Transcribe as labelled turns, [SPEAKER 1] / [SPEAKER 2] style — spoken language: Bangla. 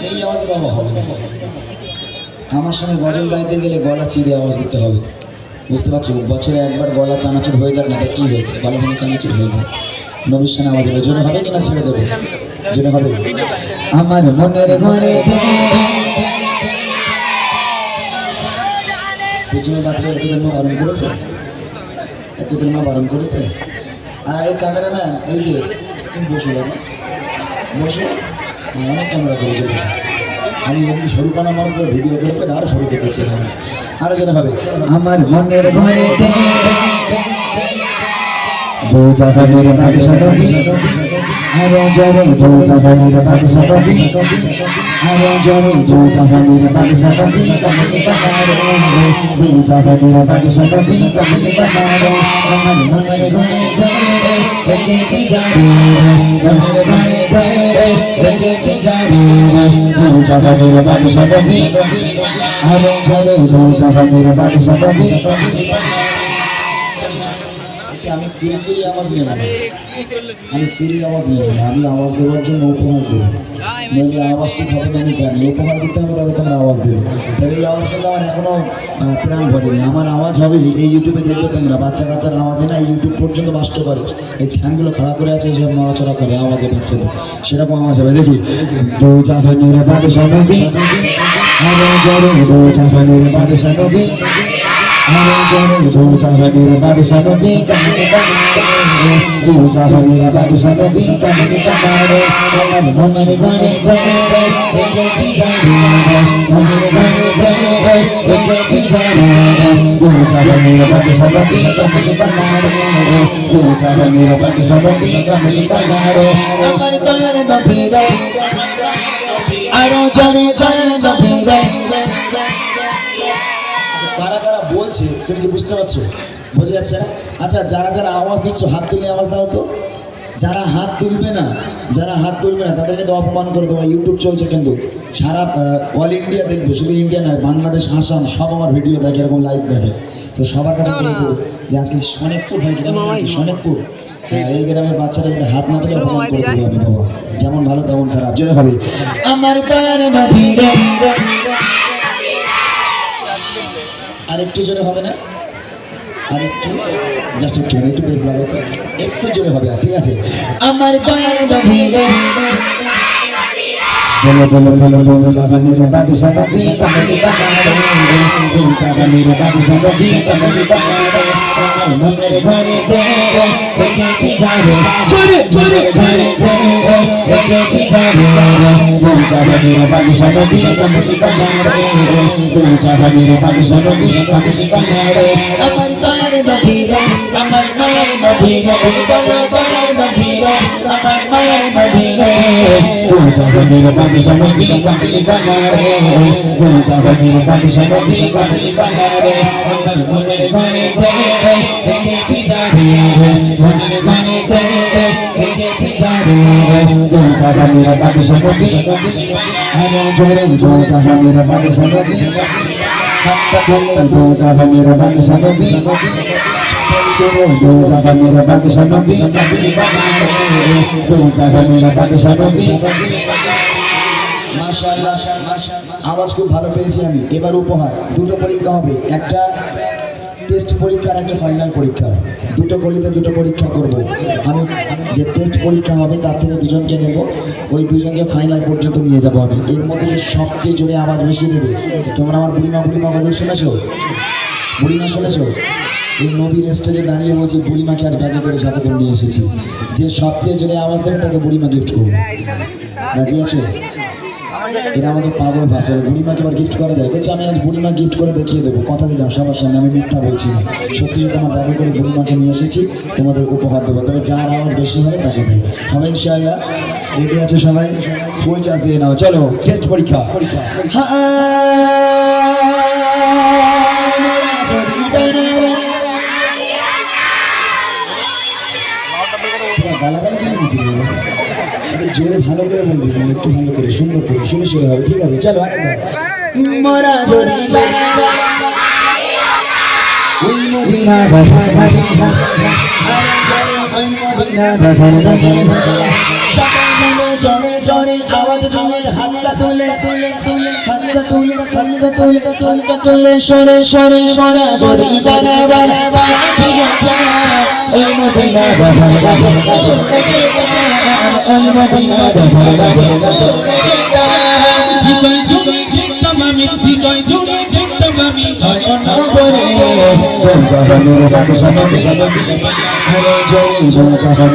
[SPEAKER 1] এই আওয়াজ বাবা হবে আমার সঙ্গে গজল গাইতে গেলে গলা চিরে আওয়াজ দিতে হবে, বুঝতে পারছি? বছরে একবার গলা চানাচুর হয়ে যাক না, তা কী হয়েছে? গলা ভেঙে চানাচুর হয়ে যায়, নবীর সামনে আওয়াজ হবে। জোরে হবে কিনা ছেড়ে দেবে? জোরে হবে। আমার মনের ঘরে পিছনে বাচ্চা এতদিন মা বারণ করেছে, এতদিন মা বারণ করেছে। আর ওই ক্যামেরাম্যান এই যে তুমি বসো বাবা, বসো, অনেক ক্যামেরা করেছে, বসো। আমি এমনি সরুপানা মানুষদের ভিডিও করবেন আরো সরু দেখেছি, আরো যেন হবে। আমার মনের ঘরে দু জাহানের বাদশা নবী, আরো জরে দু জাহানের বাদশা নবী, আরো জরে দু জাহানের বাদশা নবী, কমলি বানারে দু জাহানের বাদশা নবী, কমলি বানারে। আমার মনের ঘরে রেখেছি জানি, মনের ঘরে রেখেছি জানি দু জাহানের বাদশা নবী, আরো জরে দু জাহানের বাদশা নবী। আমি ফ্রি আওয়াজ নেব না, আমি ফ্রি আওয়াজ নেব না, আমি আওয়াজ দেওয়ার জন্য উপহার দেবো। নইলে আওয়াজ ঠিক হবে না, আমি জানি উপহার দিতে হবে, তবে তোমরা আওয়াজ দেবে। তবে এই আওয়াজ কিন্তু আমার এখনো প্রাণ ভরেনি। আমার আওয়াজ হবে এই ইউটিউবে দেখবে তোমরা, বাচ্চা কাচ্চার আওয়াজে না ইউটিউব পর্যন্ত বাস্ত করে, এই ঠ্যাংগুলো খাড়া করে আছে, সব নড়াচড়া করে আওয়াজে বাচ্চাদের, সেরকম আওয়াজ হবে। দেখি দু জাহানের বাদশা নবী, আরো জোরে দু জাহানের বাদশা নবী, আরো জোরে দু জাহানের বাদশা নবী, কমলি বানারে দু জাহানের বাদশা নবী, কমলি বানারে। আমার মনের ঘরে রেখেছি জানি, মনের ঘরে রেখেছি জানি দু জাহানের বাদশা নবী, কমলি বানারে দু জাহানের বাদশা নবী, কমলি বানারে। আমার দয়ার নবী রে, আরো জোরে জোরে নবী রে। কারা কারা বলছে তুমি যে বুঝতে পারছো? বোঝা যাচ্ছে না? আচ্ছা, যারা যারা আওয়াজ দিচ্ছ হাত তুলে আওয়াজ দাও তো। যারা হাত তুলবে না, যারা হাত তুলবে না তাদেরকে তো অপমান করে দেবো। ইউটিউব চলছে কিন্তু সারা অল ইন্ডিয়া দেখবে, শুধু ইন্ডিয়া নয়, বাংলাদেশ, আসাম সব আমার ভিডিও দেখে, এরকম লাইভ দেখে। তো সবার কাছে বলবো যে আজকে সনেকপুর হয়, সনেকপুর এই গ্রামের বাচ্চারা যদি হাত না তুলে অপমান করে দেবো আমি বাবা, যেমন ভালো তেমন খারাপ। জোরে হবে আমার দয়ার নবী রে, আরেকটু জোরে হবে না? আরেকটু, জাস্ট একটু, একটু বেশ লাগে তো, একটু জোরে হবে। আর ঠিক আছে, আমার দয়ার নবী রে, বলো বলো বলো বলো জাহানের বাদশা নবী, কমলি বানারে দু জাহানের বাদশা নবী, কমলি বানারে। আমার মনের ঘরে রেখেছি জানি, জোরে জোরে ঘরে রেখেছি জানি দু জাহানের বাদশা নবী, কমলি বানারে দু জাহানের বাদশা নবী, কমলি বানারে। আমার দয়ার নবী রে, আমার মায়ের নবী রে, বলো বলো নবী রে, আমার মায়ের নবী রে, দু জাহানের বাদশা নবী, কমলি বানারে দু জাহানের বাদশা নবী, কমলি বানারে। আমার মনের ঘরে রেখেছি জানি, মনের ঘরে রেখেছি জানি দু জাহানের বাদশা নবী, আরো জোরে দু জাহানের বাদশা নবী, হাতটা খুলে দু জাহানের বাদশা নবী, দু জাহানের বাদশা নবী, কমলি বানারে দু জাহানের বাদশা নবী। মাশাআল্লাহ, আওয়াজ খুব ভালো পেয়েছি আমি। এবার উপহার, দুটো পরীক্ষা হবে, একটা টেস্ট পরীক্ষা আর একটা ফাইনাল পরীক্ষা। দুটো গলিতে দুটো পরীক্ষা করব আমি। যে টেস্ট পরীক্ষা হবে তার থেকে দুজনকে নেব, ওই দুজনকে ফাইনাল পর্যন্ত নিয়ে যাবো আমি। এর মধ্যে যে সবচেয়ে জোরে আওয়াজ বেশি দেবে, তোমরা আমার বুড়িমা বুড়িমা গজল শুনেছো? বুড়িমা শুনেছো? এই নবীর স্টেজে দাঁড়িয়ে বলছি বুড়িমাকে আজ ব্যাগে করে সাথে করে নিয়ে এসেছি। যে সবচেয়ে জোরে আওয়াজ দেবে তাকে বুড়িমা গিফট করবো। রাজি আছো? এরা আমাকে পাগল ভাবছে, বুড়িমাকে আবার গিফট করা যায়। বলছে আমি আজ বুড়িমা গিফট করে দেখিয়ে দেবো, কথা দিলাম সবার সামনে, আমি মিথ্যা বলছি না, সত্যি সত্যি আমার ব্যাগে করে বুড়িমাকে নিয়ে এসেছি, তোমাদের উপহার দেবো। তবে যার আওয়াজ বেশি হবে তাকে দেবো, হবে ইনশাআল্লাহ? রেডি আছো সবাই? ফুল চার্জ দিয়ে নাও, চলো টেস্ট পরীক্ষা। গালাগালি কেন নিতে হবে? জোরে ভালো করে বলবি, একটু ভালো করে সুন্দর করে শুনে শুনে হবে, ঠিক আছে? চলো আরেকবার। মোরা জোরে ওই মদিনা বাহার ওই মদিনা বাহার সকাল তুলে সরে সরে সরা যদি জানাবার এই মদিনা দেখার এই মদিনা দেখার হৃদয় জুড়ে দেখতাম আমি হৃদয় জুড়ে দেখতাম আমি নয়ন ভরে জাহানের বাদশা নবী আরে জয় জয় জাহান